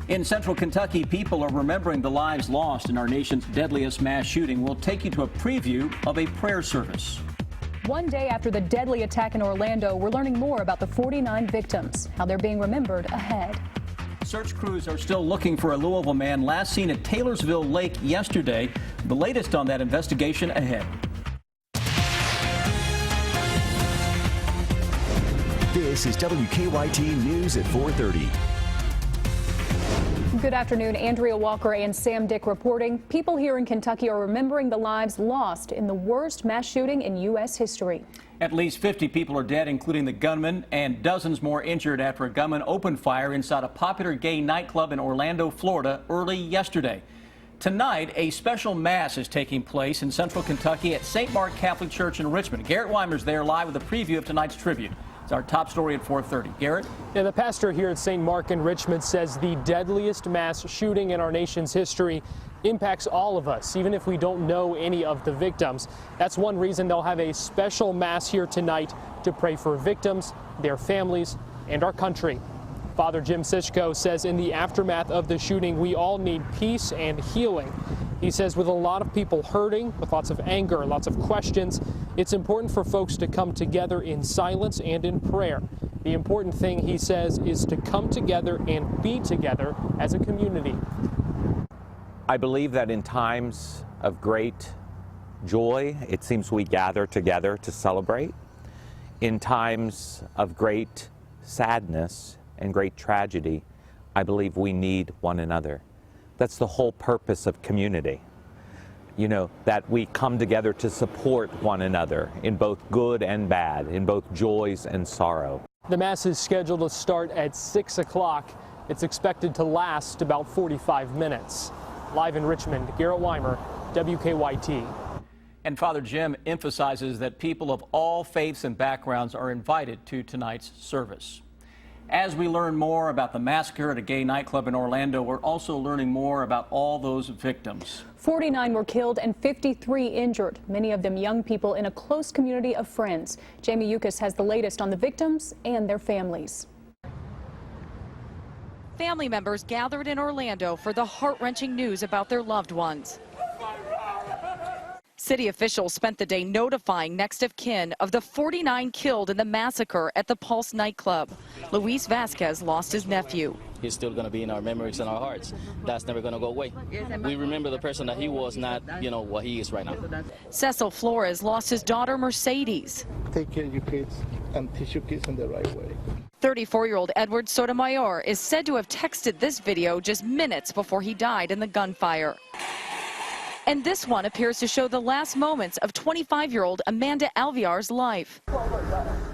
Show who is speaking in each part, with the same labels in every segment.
Speaker 1: In central Kentucky, people are remembering the lives lost in our nation's deadliest mass shooting. We'll take you to a preview of a prayer service.
Speaker 2: One day after the deadly attack in Orlando, we're learning more about the 49 victims, how they're being remembered ahead.
Speaker 1: Search crews are still looking for a Louisville man last seen at Taylorsville Lake yesterday. The latest on that investigation ahead.
Speaker 3: This is WKYT News at 4:30.
Speaker 2: Good afternoon. Andrea Walker and Sam Dick reporting. People here in Kentucky are remembering the lives lost in the worst mass shooting in U.S. history.
Speaker 1: At least 50 people are dead, including the gunman, and dozens more injured after a gunman opened fire inside a popular gay nightclub in Orlando, Florida, early yesterday. Tonight, a special mass is taking place in central Kentucky at St. Mark Catholic Church in Richmond. Garrett Weimer's there live with a preview of tonight's tribute. It's our top story at 4:30. Garrett?
Speaker 4: Yeah, the pastor here at St. Mark in Richmond says the deadliest mass shooting in our nation's history impacts all of us, even if we don't know any of the victims. That's one reason they'll have a special mass here tonight to pray for victims, their families, and our country. Father Jim Sichko says in the aftermath of the shooting, we all need peace and healing. He says with a lot of people hurting, with lots of anger, lots of questions, it's important for folks to come together in silence and in prayer. The important thing, he says, is to come together and be together as a community.
Speaker 5: I believe that in times of great joy, it seems we gather together to celebrate. In times of great sadness and great tragedy, I believe we need one another. That's the whole purpose of community. You know, that we come together to support one another in both good and bad, in both joys and sorrow.
Speaker 4: The Mass is scheduled to start at 6 o'clock. It's expected to last about 45 minutes. Live in Richmond, Garrett Weimer, WKYT.
Speaker 1: And Father Jim emphasizes that people of all faiths and backgrounds are invited to tonight's service. As we learn more about the massacre at a gay nightclub in Orlando, we're also learning more about all those victims.
Speaker 2: 49 were killed and 53 injured, many of them young people in a close community of friends. Jamie Yukas has the latest on the victims and their families.
Speaker 6: Family members gathered in Orlando for the heart-wrenching news about their loved ones. City officials spent the day notifying next of kin of the 49 killed in the massacre at the Pulse nightclub. Luis Vasquez lost his nephew.
Speaker 7: He's still going to be in our memories and our hearts. That's never going to go away. We remember the person that he was, not, what he is right now.
Speaker 6: Cecil Flores lost his daughter Mercedes.
Speaker 8: Take care of your kids and teach your kids in the right way.
Speaker 6: 34-year-old Edward Sotomayor is said to have texted this video just minutes before he died in the gunfire. And this one appears to show the last moments of 25-year-old Amanda Alviar's life.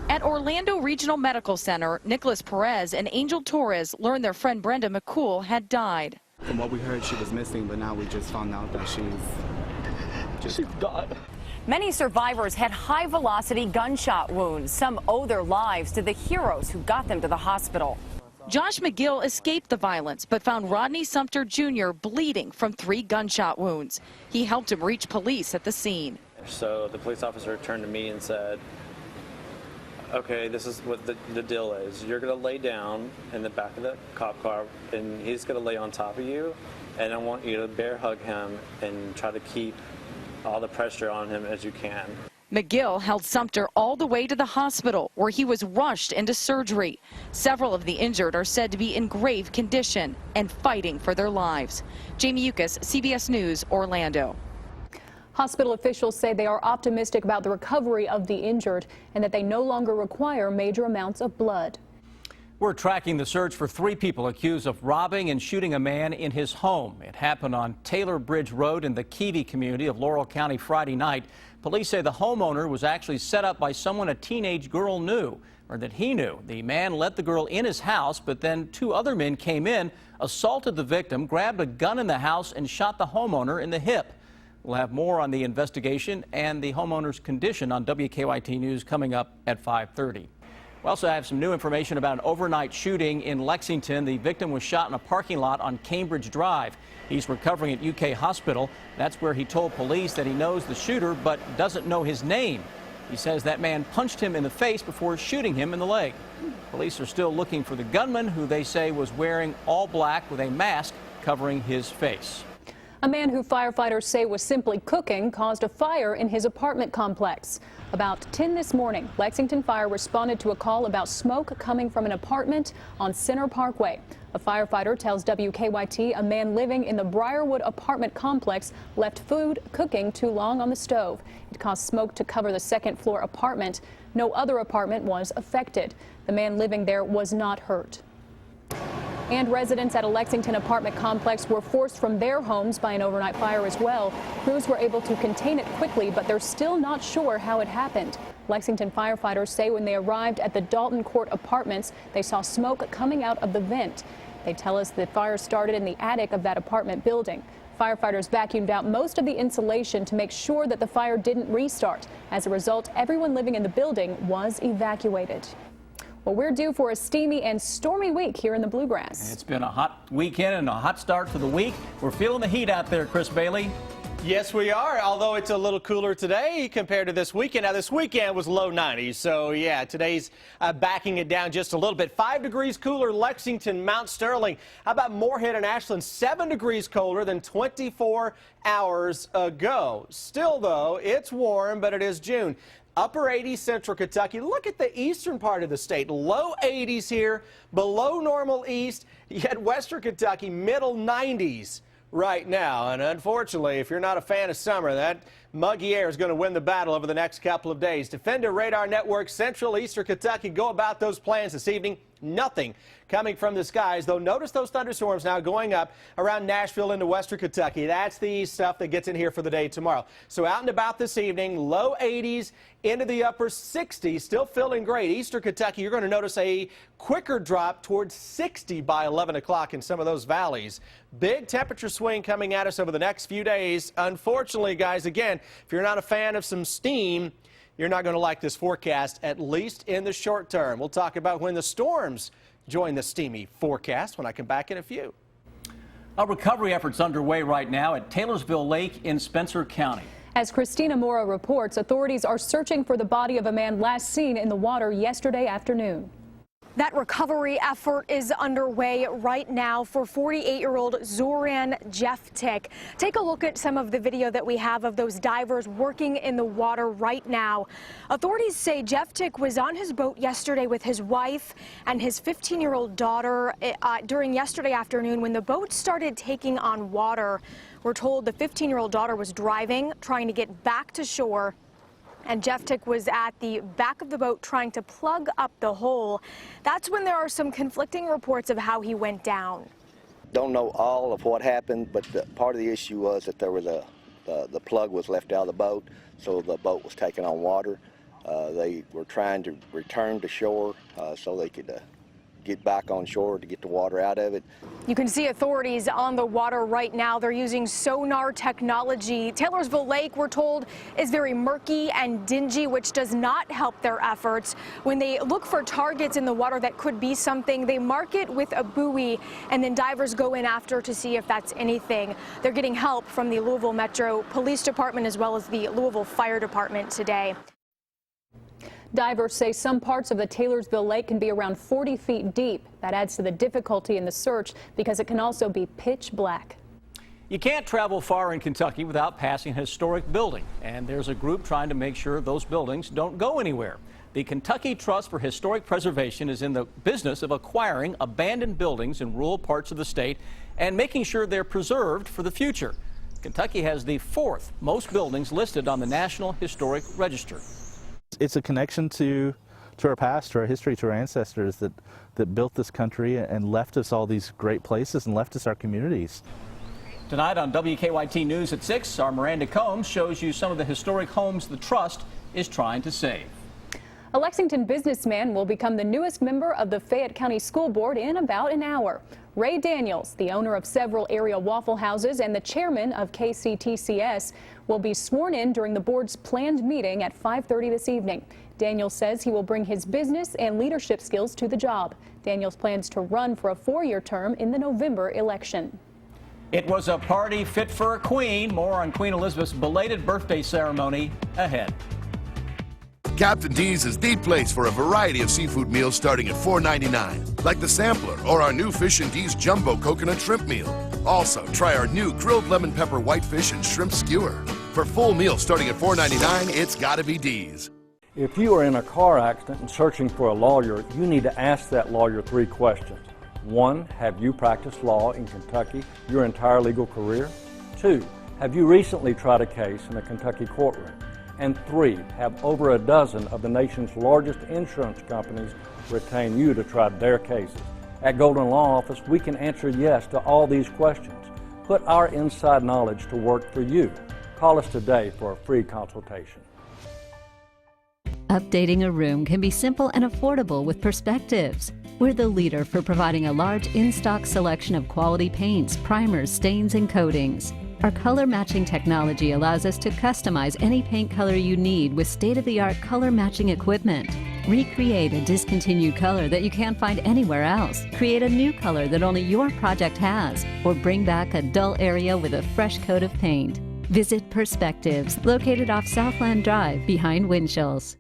Speaker 6: At Orlando Regional Medical Center, Nicholas Perez and Angel Torres learned their friend Brenda McCool had died.
Speaker 9: From what we heard, she was missing, but now we just found out that she's gone.
Speaker 10: Many survivors had high-velocity gunshot wounds. Some owe their lives to the heroes who got them to the hospital.
Speaker 6: Josh McGill escaped the violence, but found Rodney Sumter Jr. bleeding from 3 gunshot wounds. He helped him reach police at the scene.
Speaker 11: So the police officer turned to me and said, okay, this is what the deal is. You're going to lay down in the back of the cop car, and he's going to lay on top of you, and I want you to bear hug him and try to keep all the pressure on him as you can.
Speaker 6: McGill held Sumter all the way to the hospital, where he was rushed into surgery. Several of the injured are said to be in grave condition and fighting for their lives. Jamie Yukas, CBS News, Orlando.
Speaker 2: Hospital officials say they are optimistic about the recovery of the injured and that they no longer require major amounts of blood.
Speaker 1: We're tracking the search for 3 people accused of robbing and shooting a man in his home. It happened on Taylor Bridge Road in the Keavy community of Laurel County Friday night. Police say the homeowner was actually set up by someone a teenage girl knew, or that he knew. The man let the girl in his house, but then 2 other men came in, assaulted the victim, grabbed a gun in the house, and shot the homeowner in the hip. We'll have more on the investigation and the homeowner's condition on WKYT News coming up at 5:30. We also have some new information about an overnight shooting in Lexington. The victim was shot in a parking lot on Cambridge Drive. He's recovering at UK Hospital. That's where he told police that he knows the shooter but doesn't know his name. He says that man punched him in the face before shooting him in the leg. Police are still looking for the gunman, who they say was wearing all black with a mask covering his face.
Speaker 2: A man who firefighters say was simply cooking caused a fire in his apartment complex. About 10 this morning, Lexington Fire responded to a call about smoke coming from an apartment on Center Parkway. A firefighter tells WKYT a man living in the Briarwood apartment complex left food cooking too long on the stove. It caused smoke to cover the second floor apartment. No other apartment was affected. The man living there was not hurt. And residents at a Lexington apartment complex were forced from their homes by an overnight fire as well. Crews were able to contain it quickly, but they're still not sure how it happened. Lexington firefighters say when they arrived at the Dalton Court apartments, they saw smoke coming out of the vent. They tell us the fire started in the attic of that apartment building. Firefighters vacuumed out most of the insulation to make sure that the fire didn't restart. As a result, everyone living in the building was evacuated. Well, we're due for a steamy and stormy week here in the Bluegrass.
Speaker 1: It's been a hot weekend and a hot start to the week. We're feeling the heat out there, Chris Bailey.
Speaker 12: Yes, we are, although it's a little cooler today compared to this weekend. Now, this weekend was low 90s, so yeah, today's backing it down just a little bit. 5 degrees cooler, Lexington, Mount Sterling. How about Moorhead and Ashland? 7 degrees colder than 24 hours ago. Still, though, it's warm, but it is June. Upper 80s, Central Kentucky. Look at the eastern part of the state. Low 80s here, below normal east, yet Western Kentucky, middle 90s right now. And unfortunately, if you're not a fan of summer, that muggy air is going to win the battle over the next couple of days. Defender Radar Network, Central Eastern Kentucky, go about those plans this evening. Nothing coming from the skies, though. Notice those thunderstorms now going up around Nashville into Western Kentucky. That's the stuff that gets in here for the day tomorrow. So out and about this evening, low 80s into the upper 60s, still feeling great. Eastern Kentucky, you're going to notice a quicker drop towards 60 by 11 o'clock in some of those valleys. Big temperature swing coming at us over the next few days. Unfortunately, guys, again, if you're not a fan of some steam, you're not going to like this forecast, at least in the short term. We'll talk about when the storms join the steamy forecast when I come back in a few.
Speaker 1: A recovery effort's underway right now at Taylorsville Lake in Spencer County.
Speaker 2: As Christina Mora reports, authorities are searching for the body of a man last seen in the water yesterday afternoon.
Speaker 13: That recovery effort is underway right now for 48-year-old Zoran Jeftik. Take a look at some of the video that we have of those divers working in the water right now. Authorities say Jeftik was on his boat yesterday with his wife and his 15-year-old daughter during yesterday afternoon when the boat started taking on water. We're told the 15-year-old daughter was driving, trying to get back to shore, and Jeftik was at the back of the boat trying to plug up the hole. That's when there are some conflicting reports of how he went down.
Speaker 14: Don't know all of what happened, but part of the issue was that there was the plug was left out of the boat, so the boat was taking on water. They were trying to return to shore so they could get back on shore to get the water out of it.
Speaker 13: You can see authorities on the water right now. They're using sonar technology. Taylorsville Lake, we're told, is very murky and dingy, which does not help their efforts. When they look for targets in the water that could be something, they mark it with a buoy, and then divers go in after to see if that's anything. They're getting help from the Louisville Metro Police Department as well as the Louisville Fire Department today.
Speaker 2: Divers say some parts of the Taylorsville Lake can be around 40 feet deep. That adds to the difficulty in the search because it can also be pitch black.
Speaker 1: You can't travel far in Kentucky without passing a historic building, and there's a group trying to make sure those buildings don't go anywhere. The Kentucky Trust for Historic Preservation is in the business of acquiring abandoned buildings in rural parts of the state and making sure they're preserved for the future. Kentucky has the 4th most buildings listed on the National Historic Register.
Speaker 15: It's a connection to our past, to our history, to our ancestors that built this country and left us all these great places and left us our communities.
Speaker 1: Tonight on WKYT News at 6, our Miranda Combs shows you some of the historic homes the Trust is trying to save.
Speaker 2: A Lexington businessman will become the newest member of the Fayette County School Board in about an hour. Ray Daniels, the owner of several area Waffle Houses and the chairman of KCTCS, will be sworn in during the board's planned meeting at 5:30 this evening. Daniels says he will bring his business and leadership skills to the job. Daniels plans to run for a 4-year term in the November election.
Speaker 1: It was a party fit for a queen. More on Queen Elizabeth's belated birthday ceremony ahead.
Speaker 16: Captain D's is the place for a variety of seafood meals starting at $4.99, like the sampler or our new Fish and D's Jumbo Coconut Shrimp Meal. Also, try our new grilled lemon pepper whitefish and shrimp skewer. For full meals starting at $4.99, it's gotta be D's.
Speaker 17: If you are in a car accident and searching for a lawyer, you need to ask that lawyer 3 questions. 1, have you practiced law in Kentucky your entire legal career? 2, have you recently tried a case in a Kentucky courtroom? And 3, have over a dozen of the nation's largest insurance companies retain you to try their cases? At Golden Law Office, we can answer yes to all these questions. Put our inside knowledge to work for you. Call us today for a free consultation.
Speaker 18: Updating a room can be simple and affordable with Perspectives. We're the leader for providing a large in-stock selection of quality paints, primers, stains, and coatings. Our color matching technology allows us to customize any paint color you need with state-of-the-art color matching equipment. Recreate a discontinued color that you can't find anywhere else. Create a new color that only your project has, or bring back a dull area with a fresh coat of paint. Visit Perspectives, located off Southland Drive behind Winchell's.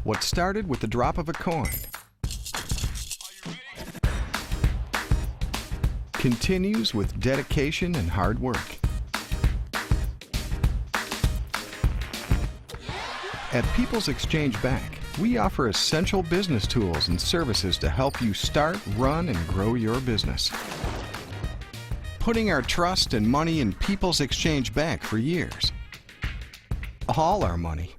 Speaker 19: What started with the drop of a coin continues with dedication and hard work. At People's Exchange Bank, we offer essential business tools and services to help you start, run, and grow your business. Putting our trust and money in People's Exchange Bank for years. All our money.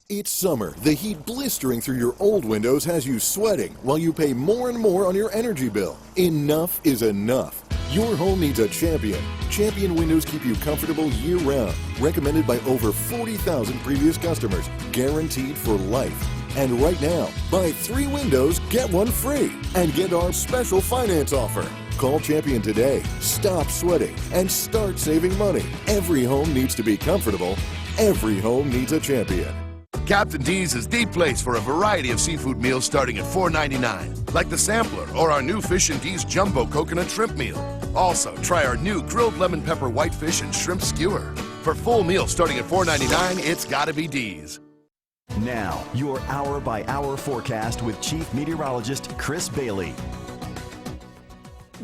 Speaker 20: It's summer. The heat blistering through your old windows has you sweating while you pay more and more on your energy bill. Enough is enough. Your home needs a champion. Champion windows keep you comfortable year-round. Recommended by over 40,000 previous customers. Guaranteed for life. And right now, buy 3 windows, get 1 free. And get our special finance offer. Call Champion today. Stop sweating and start saving money. Every home needs to be comfortable. Every home needs a champion.
Speaker 16: Captain D's is the place for a variety of seafood meals starting at $4.99, like the sampler or our new Fish and D's Jumbo Coconut Shrimp Meal. Also, try our new grilled lemon pepper whitefish and shrimp skewer. For full meals starting at $4.99, it's gotta be D's.
Speaker 3: Now, your hour-by-hour forecast with Chief Meteorologist Chris Bailey.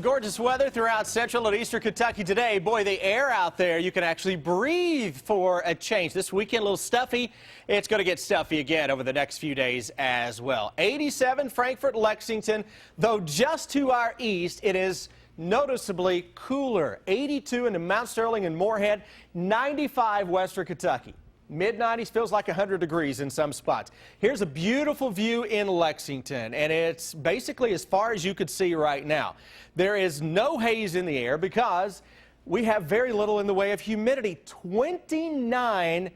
Speaker 12: Gorgeous weather throughout central and eastern Kentucky today. Boy, the air out there, you can actually breathe for a change. This weekend, a little stuffy. It's going to get stuffy again over the next few days as well. 87 Frankfort, Lexington, though just to our east, it is noticeably cooler. 82 into Mount Sterling and Moorhead, 95 western Kentucky. Mid-90s, feels like 100 degrees in some spots. Here's a beautiful view in Lexington, and it's basically as far as you could see right now. There is no haze in the air because we have very little in the way of humidity, 29%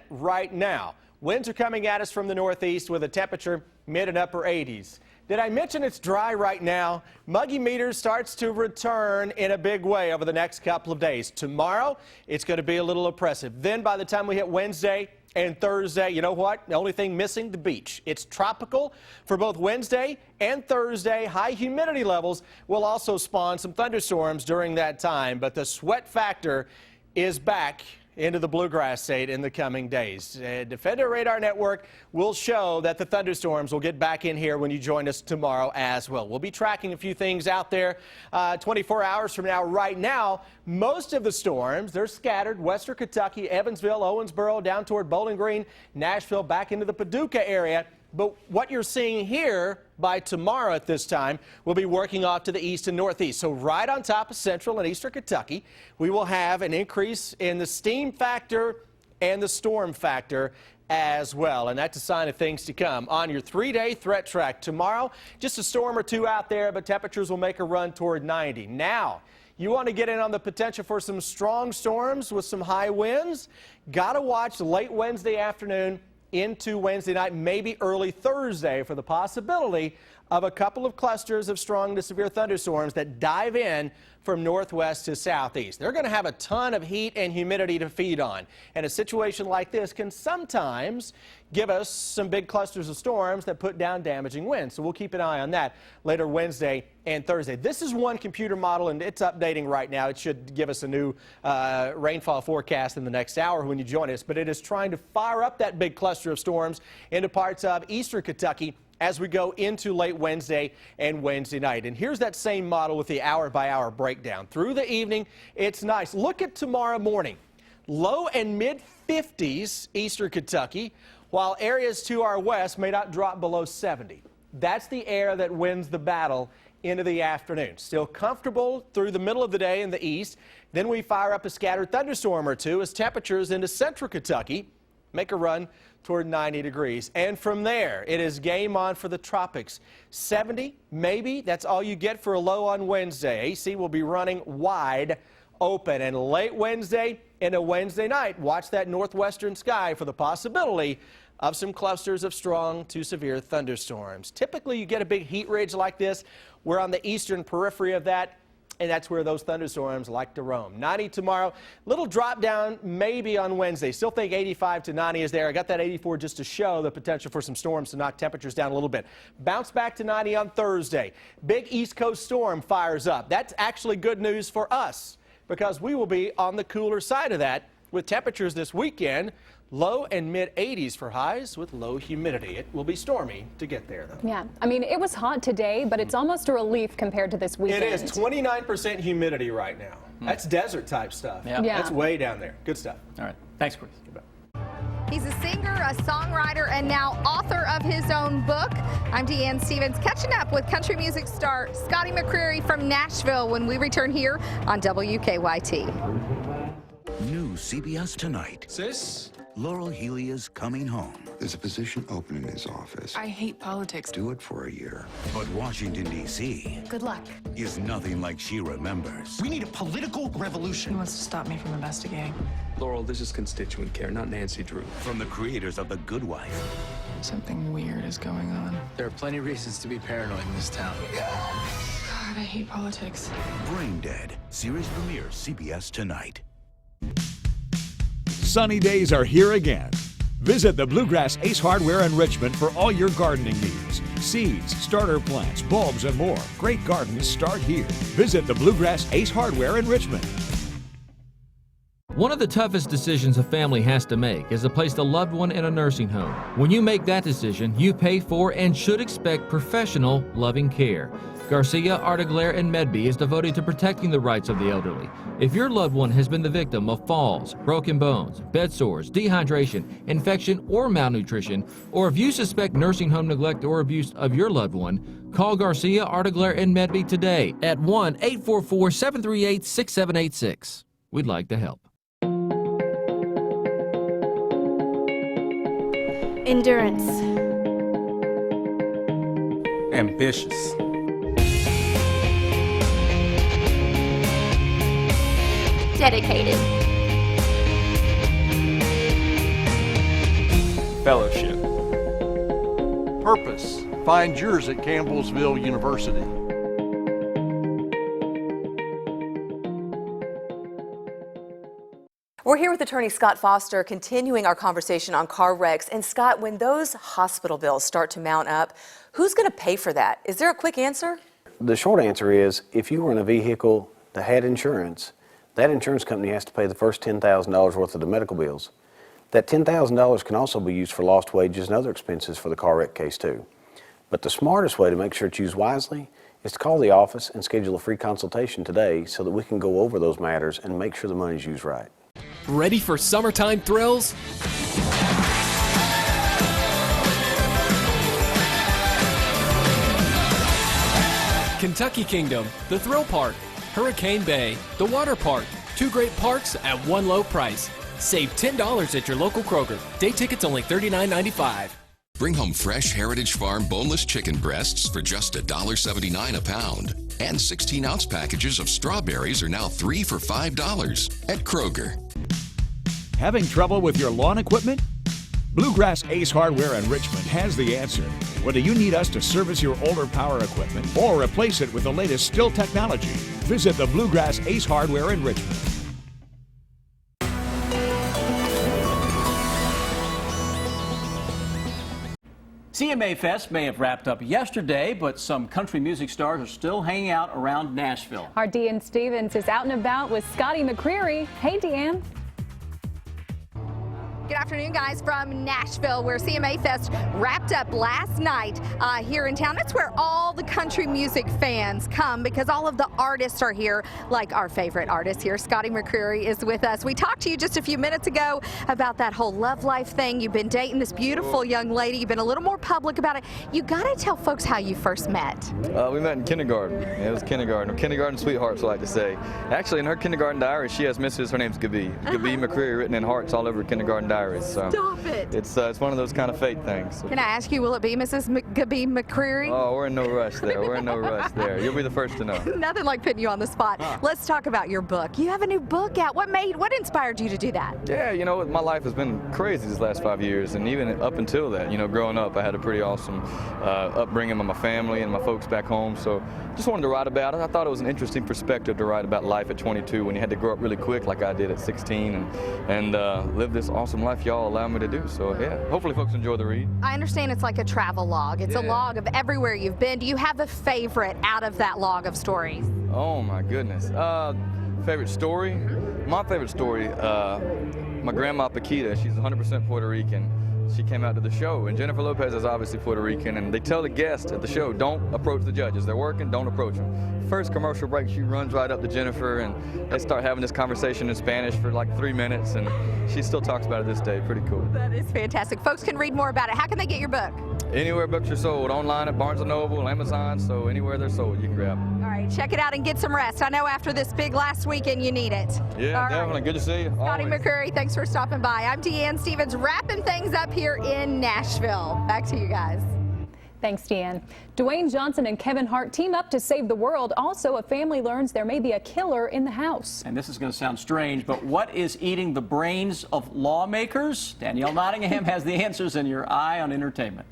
Speaker 12: right now. Winds are coming at us from the northeast with a temperature mid and upper 80s. Did I mention it's dry right now? Muggy meter starts to return in a big way over the next couple of days. Tomorrow, it's going to be a little oppressive. Then by the time we hit Wednesday and Thursday, you know what? The only thing missing, the beach. It's tropical for both Wednesday and Thursday. High humidity levels will also spawn some thunderstorms during that time, but the sweat factor is back into the bluegrass state in the coming days. Defender Radar Network will show that the thunderstorms will get back in here when you join us tomorrow as well. We'll be tracking a few things out there 24 hours from now. Right now, most of the storms, they're scattered. Western Kentucky, Evansville, Owensboro, down toward Bowling Green, Nashville, back into the Paducah area. But what you're seeing here by tomorrow at this time will be working off to the east and northeast. So right on top of central and eastern Kentucky, we will have an increase in the steam factor and the storm factor as well. And that's a sign of things to come. On your 3-day threat track tomorrow, just a storm or two out there, but temperatures will make a run toward 90. Now, you want to get in on the potential for some strong storms with some high winds? Got to watch late Wednesday afternoon into Wednesday night, maybe early Thursday for the possibility of a couple of clusters of strong to severe thunderstorms that dive in from northwest to southeast. They're going to have a ton of heat and humidity to feed on. And a situation like this can sometimes give us some big clusters of storms that put down damaging winds. So we'll keep an eye on that later Wednesday and Thursday. This is one computer model, and it's updating right now. It should give us a new rainfall forecast in the next hour when you join us. But it is trying to fire up that big cluster of storms into parts of eastern Kentucky as we go into late Wednesday and Wednesday night. And here's that same model with the hour-by-hour breakdown. Through the evening, it's nice. Look at tomorrow morning. Low and mid-50s eastern Kentucky, while areas to our west may not drop below 70. That's the air that wins the battle into the afternoon. Still comfortable through the middle of the day in the east. Then we fire up a scattered thunderstorm or two as temperatures into central Kentucky make a run toward 90 degrees. And from there, it is game on for the tropics. 70, maybe. That's all you get for a low on Wednesday. AC will be running wide open. And late Wednesday into Wednesday night, watch that northwestern sky for the possibility of some clusters of strong to severe thunderstorms. Typically, you get a big heat ridge like this. We're on the eastern periphery of that, and that's where those thunderstorms like to roam. 90 tomorrow, little drop down maybe on Wednesday. Still think 85 to 90 is there. I got that 84 just to show the potential for some storms to knock temperatures down a little bit. Bounce back to 90 on Thursday. Big East Coast storm fires up. That's actually good news for us because we will be on the cooler side of that with temperatures this weekend. Low and mid-80s for highs with low humidity. It will be stormy to get there, though.
Speaker 2: Yeah, I mean, it was hot today, but it's almost a relief compared to this weekend.
Speaker 12: It is 29% humidity right now. That's desert type stuff.
Speaker 2: Yeah.
Speaker 12: That's way down there. Good stuff.
Speaker 1: All right. Thanks, Chris. Goodbye.
Speaker 21: He's a singer, a songwriter, and now author of his own book. I'm Deanne Stevens, catching up with country music star Scotty McCreery from Nashville when we return here on WKYT.
Speaker 22: New CBS Tonight.
Speaker 23: Sis?
Speaker 22: Laurel Healy is coming home.
Speaker 23: There's a position open in his office.
Speaker 21: I hate politics.
Speaker 23: Do it for a year.
Speaker 22: But Washington, D.C.
Speaker 21: Good luck.
Speaker 22: is nothing like she remembers.
Speaker 23: We need a political revolution.
Speaker 21: He wants to stop me from investigating.
Speaker 23: Laurel, this is constituent care, not Nancy Drew.
Speaker 22: From the creators of The Good Wife.
Speaker 21: Something weird is going on.
Speaker 23: There are plenty of reasons to be paranoid in this town.
Speaker 21: God, I hate politics.
Speaker 22: Brain Dead. Series premiere CBS Tonight.
Speaker 24: Sunny days are here again. Visit the Bluegrass Ace Hardware in Richmond for all your gardening needs. Seeds, starter plants, bulbs, and more. Great gardens start here. Visit the Bluegrass Ace Hardware in Richmond.
Speaker 25: One of the toughest decisions a family has to make is to place the loved one in a nursing home. When you make that decision, you pay for and should expect professional, loving care. Garcia, Artiglaire, and Medby is devoted to protecting the rights of the elderly. If your loved one has been the victim of falls, broken bones, bed sores, dehydration, infection, or malnutrition, or if you suspect nursing home neglect or abuse of your loved one, call Garcia, Artiglaire, and Medby today at 1-844-738-6786. We'd like to help.
Speaker 21: Endurance.
Speaker 23: Ambitious.
Speaker 21: Dedicated.
Speaker 23: Fellowship.
Speaker 26: Purpose. Find yours at Campbellsville University.
Speaker 27: We're here with attorney Scott Foster, continuing our conversation on car wrecks. And Scott, when those hospital bills start to mount up, who's going to pay for that? Is there a quick answer?
Speaker 28: The short answer is, if you were in a vehicle that had insurance, that insurance company has to pay the first $10,000 worth of the medical bills. That $10,000 can also be used for lost wages and other expenses for the car wreck case too. But the smartest way to make sure it's used wisely is to call the office and schedule a free consultation today so that we can go over those matters and make sure the money's used right.
Speaker 29: Ready for summertime thrills? Kentucky Kingdom, the Thrill Park, Hurricane Bay, the Water Park. 2 great parks at one low price. Save $10 at your local Kroger. Day tickets only $39.95.
Speaker 30: Bring home fresh Heritage Farm boneless chicken breasts for just $1.79 a pound. And 16-ounce packages of strawberries are now 3 for $5 at Kroger.
Speaker 24: Having trouble with your lawn equipment? Bluegrass Ace Hardware in Richmond has the answer. Whether you need us to service your older power equipment or replace it with the latest still technology, visit the Bluegrass Ace Hardware in Richmond.
Speaker 1: CMA Fest may have wrapped up yesterday, but some country music stars are still hanging out around Nashville.
Speaker 2: Our Deanne Stevens is out and about with Scotty McCreery. Hey, Deanne.
Speaker 21: Good afternoon, guys, from Nashville, where CMA Fest wrapped up last night here in town. That's where all the country music fans come because all of the artists are here, like our favorite artist here, Scotty McCreery, is with us. We talked to you just a few minutes ago about that whole love life thing. You've been dating this beautiful young lady. You've been a little more public about it. You got to tell folks how you first met.
Speaker 4: We met in kindergarten. It was kindergarten. Kindergarten sweethearts, I like to say. Actually, in her kindergarten diary, she has Mrs. Her name's Gabi. Gabi McCreery written in hearts all over her kindergarten diary. So
Speaker 21: stop it.
Speaker 4: It's one of those kind of fate things.
Speaker 21: Can I ask you, will it be Mrs. Gabi McCreery?
Speaker 4: Oh, we're in no rush there. We're in no rush there. You'll be the first to know.
Speaker 21: Nothing like putting you on the spot. Let's talk about your book. You have a new book out. What inspired you to do that?
Speaker 4: Yeah, you know, my life has been crazy these last 5 years, and even up until that, you know, growing up, I had a pretty awesome upbringing with my family and my folks back home. So just wanted to write about it. I thought it was an interesting perspective to write about life at 22 when you had to grow up really quick like I did at 16 and live this awesome life y'all allow me to do. So yeah, hopefully folks enjoy the read.
Speaker 21: I understand it's like a travel log. It's a log of everywhere you've been. Do you have a favorite out of that log of stories?
Speaker 4: Oh my goodness. Favorite story? My favorite story, my grandma Paquita, she's 100% Puerto Rican. She came out to the show, and Jennifer Lopez is obviously Puerto Rican, and they tell the guests at the show, don't approach the judges. They're working, don't approach them. First commercial break, she runs right up to Jennifer, and they start having this conversation in Spanish for like 3 minutes, and she still talks about it this day. Pretty cool.
Speaker 21: That is fantastic. Folks can read more about it. How can they get your book?
Speaker 4: Anywhere books are sold, online at Barnes & Noble, Amazon, so anywhere they're sold, you can grab them.
Speaker 21: All right, check it out and get some rest. I know after this big last weekend, you need it.
Speaker 4: Yeah, definitely. Good to see you.
Speaker 21: Scotty McCreery, thanks for stopping by. I'm Deanne Stevens, wrapping things up here in Nashville. Back to you guys.
Speaker 2: Thanks, Deanne. Dwayne Johnson and Kevin Hart team up to save the world. Also, a family learns there may be a killer in the house.
Speaker 1: And this is going to sound strange, but what is eating the brains of lawmakers? Danielle Nottingham has the answers in your Eye on Entertainment.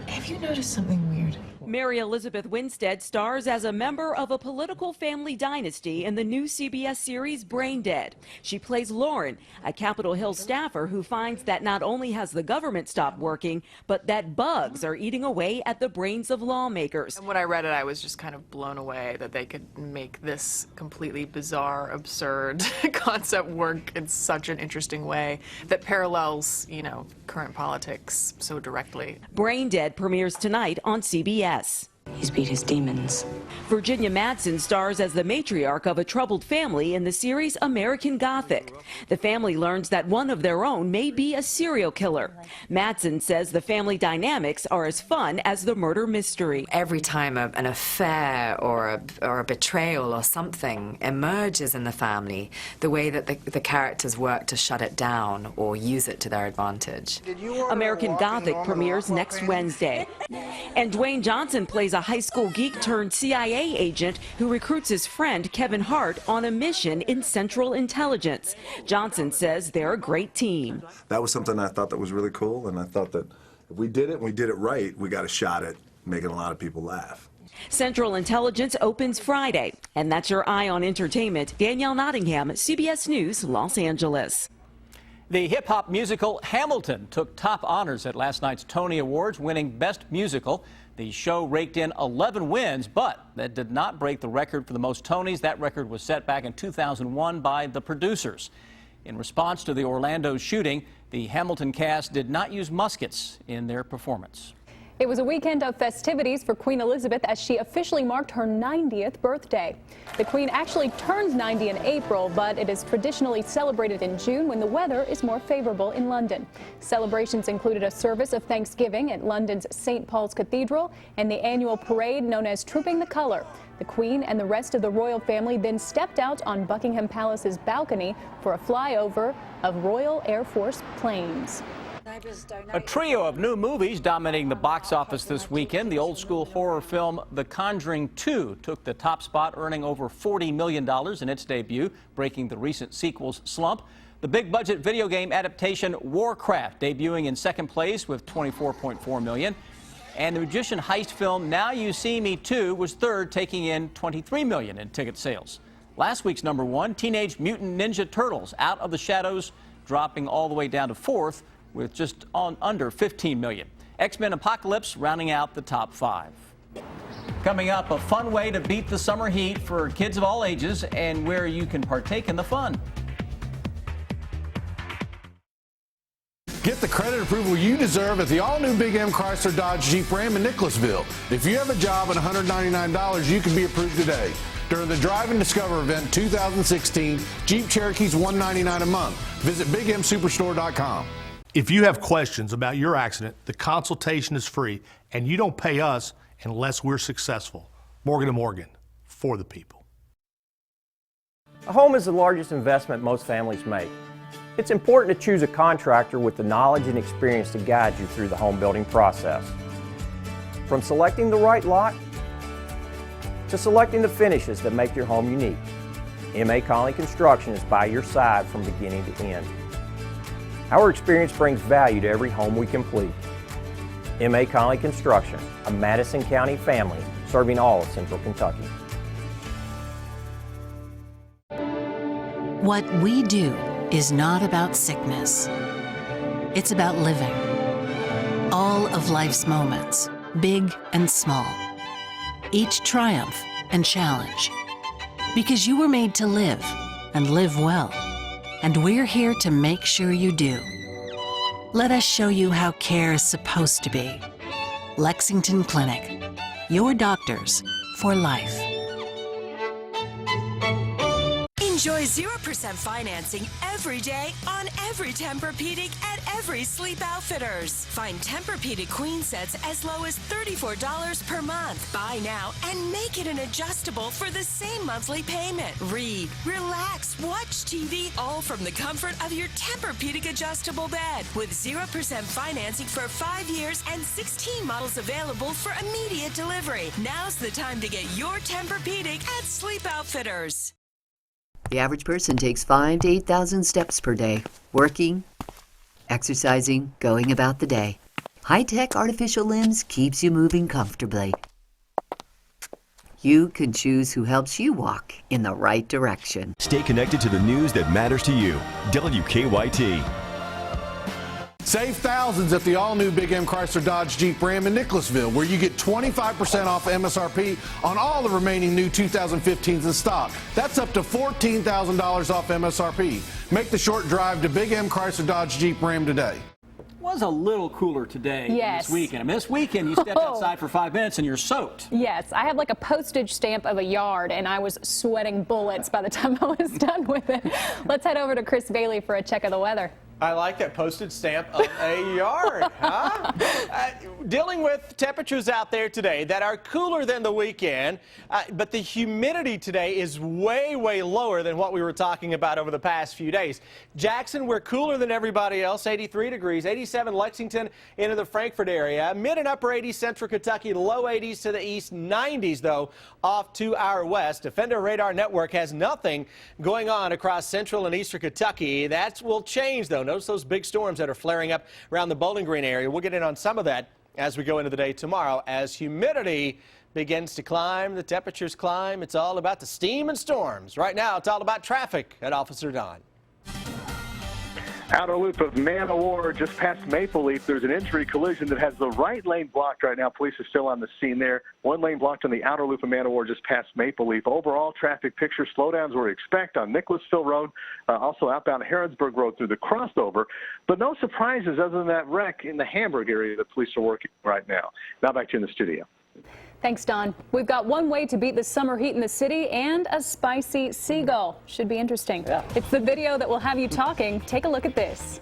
Speaker 5: Have you noticed something weird?
Speaker 6: Mary Elizabeth Winstead stars as a member of a political family dynasty in the new CBS series Brain Dead. She plays Lauren, a Capitol Hill staffer who finds that not only has the government stopped working, but that bugs are eating away at the brains of lawmakers.
Speaker 7: And when I read it, I was just kind of blown away that they could make this completely bizarre, absurd concept work in such an interesting way that parallels, you know, current politics so directly.
Speaker 6: Brain Dead premieres tonight on CBS.
Speaker 5: He's beat his demons.
Speaker 6: Virginia Madsen stars as the matriarch of a troubled family in the series American Gothic. The family learns that one of their own may be a serial killer. Madsen says the family dynamics are as fun as the murder mystery.
Speaker 5: Every time an affair or a betrayal or something emerges in the family, the way that the characters work to shut it down or use it to their advantage.
Speaker 6: American Gothic premieres next Wednesday. And Dwayne Johnson plays a high school geek turned CIA agent who recruits his friend Kevin Hart on a mission in Central Intelligence. Johnson says they're a great team.
Speaker 8: That was something I thought that was really cool, and I thought that if we did it and we did it right, we got a shot at making a lot of people laugh.
Speaker 6: Central Intelligence opens Friday. And that's your Eye on Entertainment. Danielle Nottingham, CBS News, Los Angeles.
Speaker 1: The hip-hop musical Hamilton took top honors at last night's Tony Awards, winning Best Musical. The show raked in 11 wins, but that did not break the record for the most Tonys. That record was set back in 2001 by the producers. In response to the Orlando shooting, the Hamilton cast did not use muskets in their performance.
Speaker 2: It was a weekend of festivities for Queen Elizabeth as she officially marked her 90th birthday. The Queen actually turns 90 in April, but it is traditionally celebrated in June when the weather is more favorable in London. Celebrations included a service of Thanksgiving at London's St. Paul's Cathedral and the annual parade known as Trooping the Colour. The Queen and the rest of the royal family then stepped out on Buckingham Palace's balcony for a flyover of Royal Air Force planes.
Speaker 1: A trio of new movies dominating the box office this weekend. The old-school horror film The Conjuring 2 took the top spot, earning over $40 million in its debut, breaking the recent sequel's slump. The big-budget video game adaptation Warcraft debuting in second place with $24.4 million. And the magician heist film Now You See Me 2 was third, taking in $23 million in ticket sales. Last week's #1, Teenage Mutant Ninja Turtles Out of the Shadows, dropping all the way down to fourth with just under $15 million. X-Men Apocalypse rounding out the top 5. Coming up, a fun way to beat the summer heat for kids of all ages and where you can partake in the fun.
Speaker 9: Get the credit approval you deserve at the all-new Big M Chrysler Dodge Jeep Ram in Nicholasville. If you have a job and $199, you can be approved today. During the Drive and Discover event 2016, Jeep Cherokee's $199 a month. Visit BigMSuperstore.com.
Speaker 10: If you have questions about your accident, the consultation is free, and you don't pay us unless we're successful. Morgan & Morgan, for the people.
Speaker 11: A home is the largest investment most families make. It's important to choose a contractor with the knowledge and experience to guide you through the home building process. From selecting the right lot to selecting the finishes that make your home unique, M.A. Conley Construction is by your side from beginning to end. Our experience brings value to every home we complete. M.A. Conley Construction, a Madison County family serving all of Central Kentucky.
Speaker 13: What we do is not about sickness. It's about living. All of life's moments, big and small. Each triumph and challenge. Because you were made to live and live well. And we're here to make sure you do. Let us show you how care is supposed to be. Lexington Clinic. Your doctors for life.
Speaker 14: Enjoy 0% financing every day on every Tempur-Pedic at every Sleep Outfitters. Find Tempur-Pedic queen sets as low as $34 per month. Buy now and make it an adjustable for the same monthly payment. Read, relax, watch TV, all from the comfort of your Tempur-Pedic adjustable bed. With 0% financing for 5 years and 16 models available for immediate delivery. Now's the time to get your Tempur-Pedic at Sleep Outfitters.
Speaker 15: The average person takes 5,000 to 8,000 steps per day, working, exercising, going about the day. High-tech artificial limbs keeps you moving comfortably. You can choose who helps you walk in the right direction.
Speaker 3: Stay connected to the news that matters to you. WKYT.
Speaker 9: Save thousands at the all-new Big M Chrysler Dodge Jeep Ram in Nicholasville, where you get 25% off MSRP on all the remaining new 2015s in stock. That's up to $14,000 off MSRP. Make the short drive to Big M Chrysler Dodge Jeep Ram today.
Speaker 1: Was a little cooler today than this weekend. I mean, this weekend you stepped outside for 5 minutes and you're soaked.
Speaker 2: Yes, I had like a postage stamp of a yard and I was sweating bullets by the time I was done with it. Let's head over to Chris Bailey for a check of the weather.
Speaker 12: I like that postage stamp of a yard, huh? Dealing with temperatures out there today that are cooler than the weekend, but the humidity today is way, way lower than what we were talking about over the past few days. Jackson, we're cooler than everybody else, 83 degrees, 87 Lexington into the Frankfort area, mid and upper 80s Central Kentucky, low 80s to the east, 90s though off to our west. Defender Radar Network has nothing going on across central and eastern Kentucky. That will change though. Notice those big storms that are flaring up around the Bowling Green area. We'll get in on some of that as we go into the day tomorrow. As humidity begins to climb, the temperatures climb. It's all about the steam and storms. Right now, it's all about traffic at Officer Don.
Speaker 17: Outer loop of Man o' War just past Maple Leaf. There's an entry collision that has the right lane blocked right now. Police are still on the scene there. One lane blocked on the outer loop of Man o' War just past Maple Leaf. Overall traffic picture slowdowns we expect on Nicholasville Road, also outbound Harrodsburg Road through the crossover. But no surprises other than that wreck in the Hamburg area that police are working right now. Now back to you in the studio.
Speaker 2: Thanks, Don. We've got one way to beat the summer heat in the city and a spicy seagull. Should be interesting. Yeah. It's the video that will have you talking. Take a look at this.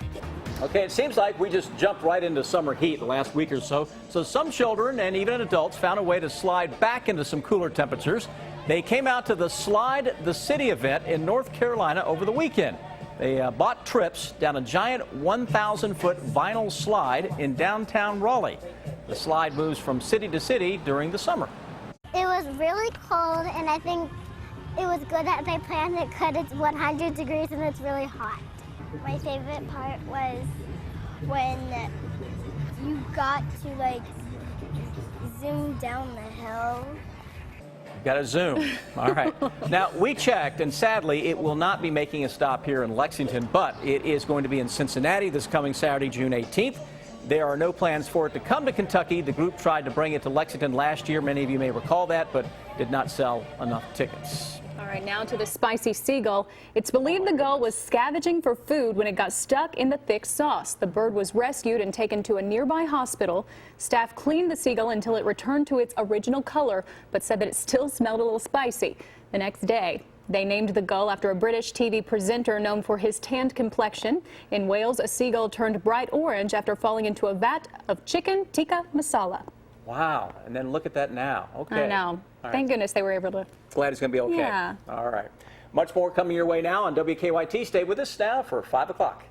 Speaker 1: Okay, it seems like we just jumped right into summer heat the last week or so. So some children and even adults found a way to slide back into some cooler temperatures. They came out to the Slide the City event in North Carolina over the weekend. They bought trips down a giant 1,000-foot vinyl slide in downtown Raleigh. The slide moves from city to city during the summer.
Speaker 18: It was really cold, and I think it was good that they planned it because it's 100 degrees and it's really hot. My favorite part was when you got to zoom down the hill.
Speaker 1: Got to zoom. All right. Now, we checked, and sadly, it will not be making a stop here in Lexington, but it is going to be in Cincinnati this coming Saturday, June 18th. There are no plans for it to come to Kentucky. The group tried to bring it to Lexington last year. Many of you may recall that, but did not sell enough tickets.
Speaker 2: All right, now to the spicy seagull. It's believed the gull was scavenging for food when it got stuck in the thick sauce. The bird was rescued and taken to a nearby hospital. Staff cleaned the seagull until it returned to its original color, but said that it still smelled a little spicy. The next day, they named the gull after a British TV presenter known for his tanned complexion. In Wales, a seagull turned bright orange after falling into a vat of chicken tikka masala.
Speaker 1: Wow. And then look at that now. Okay.
Speaker 2: I know. Thank goodness they were able to.
Speaker 1: Glad it's going to be okay.
Speaker 2: Yeah.
Speaker 1: All right. Much more coming your way now on WKYT. Stay with us now for 5 o'clock.